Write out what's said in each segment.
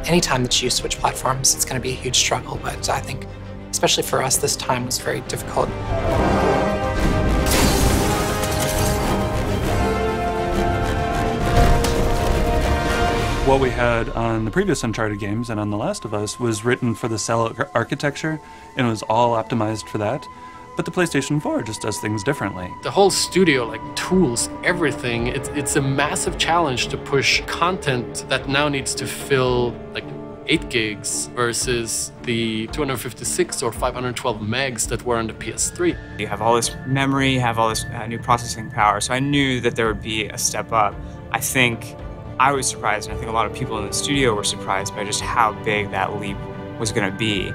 Anytime that you switch platforms, it's going to be a huge struggle, but I think, especially for us, this time was very difficult. What we had on the previous Uncharted games and on The Last of Us was written for the cell architecture, and it was all optimized for that. But the PlayStation 4 just does things differently. The whole studio, like tools, everything, it's a massive challenge to push content that now needs to fill like 8 gigs versus the 256 or 512 megs that were on the PS3. You have all this memory, you have all this new processing power, so I knew that there would be a step up. I think I was surprised, and I think a lot of people in the studio were surprised by just how big that leap was going to be.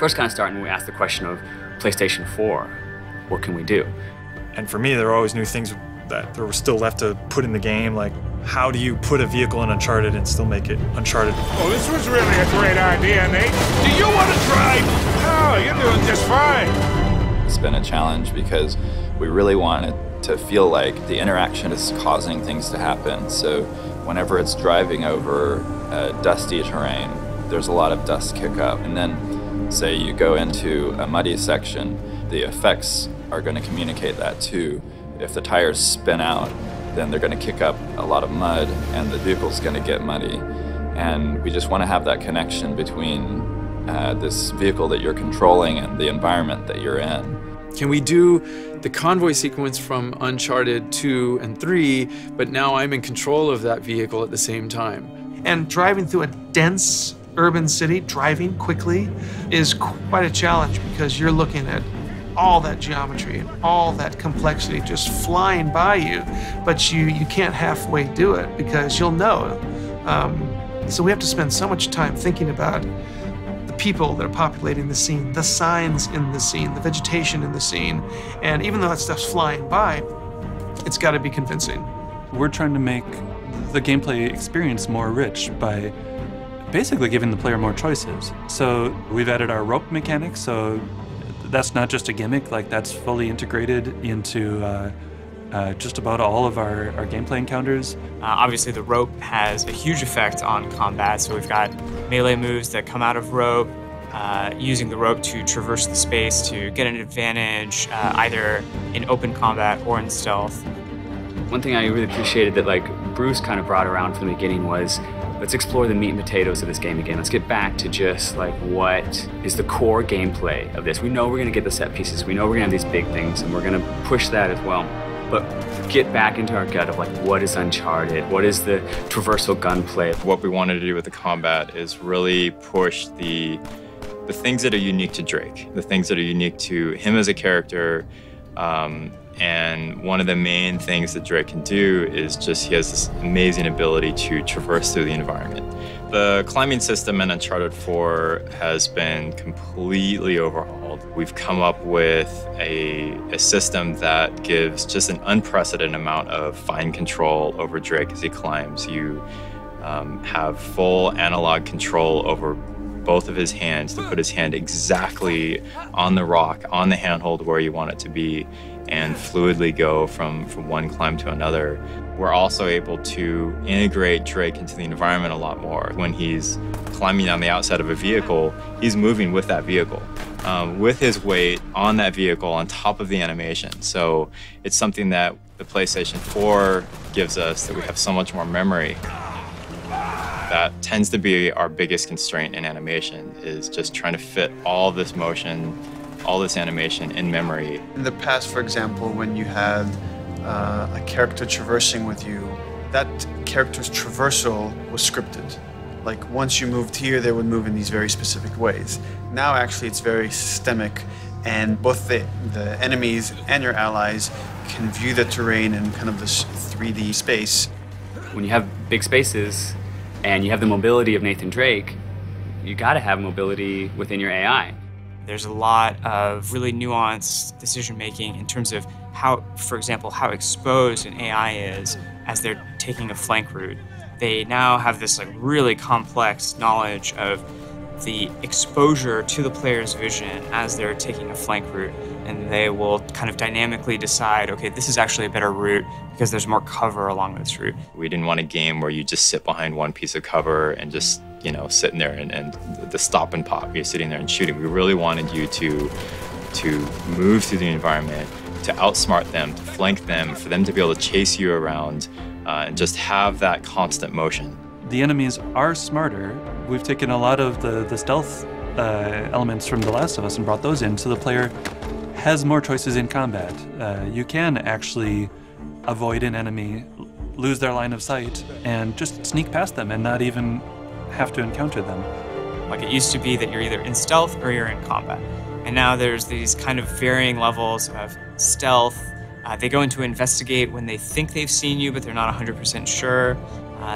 First kind of starting, we asked the question of PlayStation 4, what can we do? And for me, there were always new things that there were still left to put in the game, like how do you put a vehicle in Uncharted and still make it Uncharted? Oh, this was really a great idea, Nate. Do you want to drive? No, you're doing just fine. It's been a challenge because we really wanted to feel like the interaction is causing things to happen. So whenever it's driving over dusty terrain, there's a lot of dust kick up. And then say you go into a muddy section, the effects are going to communicate that too. If the tires spin out, then they're going to kick up a lot of mud and the vehicle's going to get muddy. And we just want to have that connection between this vehicle that you're controlling and the environment that you're in. Can we do the convoy sequence from Uncharted 2 and 3, but now I'm in control of that vehicle at the same time? And driving through a dense urban city, driving quickly, is quite a challenge because you're looking at all that geometry and all that complexity just flying by you, but you can't halfway do it because you'll know. So we have to spend so much time thinking about the people that are populating the scene, the signs in the scene, the vegetation in the scene, and even though that stuff's flying by, it's got to be convincing. We're trying to make the gameplay experience more rich by basically giving the player more choices. So we've added our rope mechanics, so that's not just a gimmick, like that's fully integrated into just about all of our gameplay encounters. Obviously the rope has a huge effect on combat, so we've got melee moves that come out of rope, using the rope to traverse the space to get an advantage, either in open combat or in stealth. One thing I really appreciated that like Bruce kind of brought around from the beginning was, let's explore the meat and potatoes of this game again. Let's get back to just like what is the core gameplay of this. We know we're gonna get the set pieces, we know we're gonna have these big things, and we're gonna push that as well. But get back into our gut of like, what is Uncharted? What is the traversal gunplay? What we wanted to do with the combat is really push the things that are unique to Drake, the things that are unique to him as a character. And one of the main things that Drake can do is just he has this amazing ability to traverse through the environment. The climbing system in Uncharted 4 has been completely overhauled. We've come up with a system that gives just an unprecedented amount of fine control over Drake as he climbs. You have full analog control over both of his hands to put his hand exactly on the rock, on the handhold where you want it to be, and fluidly go from one climb to another. We're also able to integrate Drake into the environment a lot more. When he's climbing on the outside of a vehicle, he's moving with that vehicle, with his weight on that vehicle on top of the animation. So it's something that the PlayStation 4 gives us, that we have so much more memory. That tends to be our biggest constraint in animation, is just trying to fit all this motion, all this animation in memory. In the past, for example, when you had a character traversing with you, that character's traversal was scripted. Like once you moved here, they would move in these very specific ways. Now actually it's very systemic, and both the enemies and your allies can view the terrain in kind of this 3D space. When you have big spaces and you have the mobility of Nathan Drake, you gotta have mobility within your AI. There's a lot of really nuanced decision-making in terms of how, for example, how exposed an AI is as they're taking a flank route. They now have this like really complex knowledge of the exposure to the player's vision as they're taking a flank route, and they will kind of dynamically decide, okay, this is actually a better route because there's more cover along this route. We didn't want a game where you just sit behind one piece of cover and just, sitting there and the stop and pop, you're sitting there and shooting. We really wanted you to move through the environment, to outsmart them, to flank them, for them to be able to chase you around and just have that constant motion. The enemies are smarter. We've taken a lot of the stealth elements from The Last of Us and brought those in, so the player has more choices in combat. You can actually avoid an enemy, lose their line of sight, and just sneak past them and not even have to encounter them. Like, it used to be that you're either in stealth or you're in combat. And now there's these kind of varying levels of stealth. They go into investigate when they think they've seen you, but they're not 100% sure.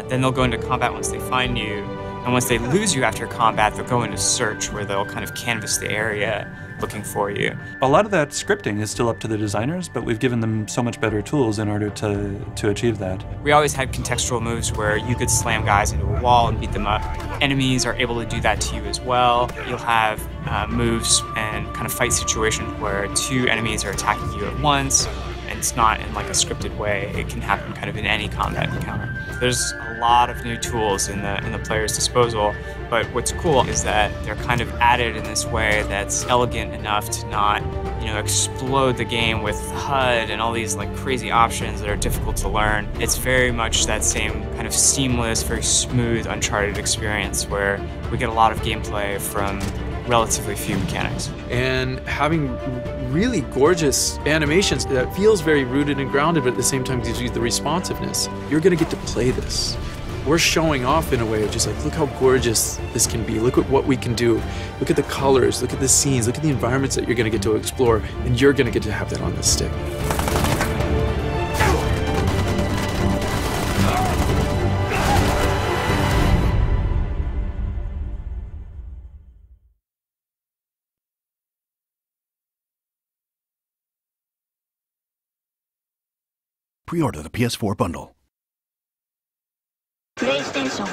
Then they'll go into combat once they find you. And once they lose you after combat, they'll go into search, where they'll kind of canvass the area looking for you. A lot of that scripting is still up to the designers, but we've given them so much better tools in order to achieve that. We always had contextual moves where you could slam guys into a wall and beat them up. Enemies are able to do that to you as well. You'll have moves and kind of fight situations where two enemies are attacking you at once, and it's not in like a scripted way. It can happen kind of in any combat encounter. There's a lot of new tools in the player's disposal, but what's cool is that they're kind of added in this way that's elegant enough to not, explode the game with HUD and all these like crazy options that are difficult to learn. It's very much that same kind of seamless, very smooth Uncharted experience where we get a lot of gameplay from relatively few mechanics. And having really gorgeous animations that feels very rooted and grounded, but at the same time gives you the responsiveness. You're gonna get to play this. We're showing off in a way of just like, look how gorgeous this can be. Look at what we can do. Look at the colors, look at the scenes, look at the environments that you're gonna get to explore, and you're gonna get to have that on the stick. Pre-order the PS4 bundle. PlayStation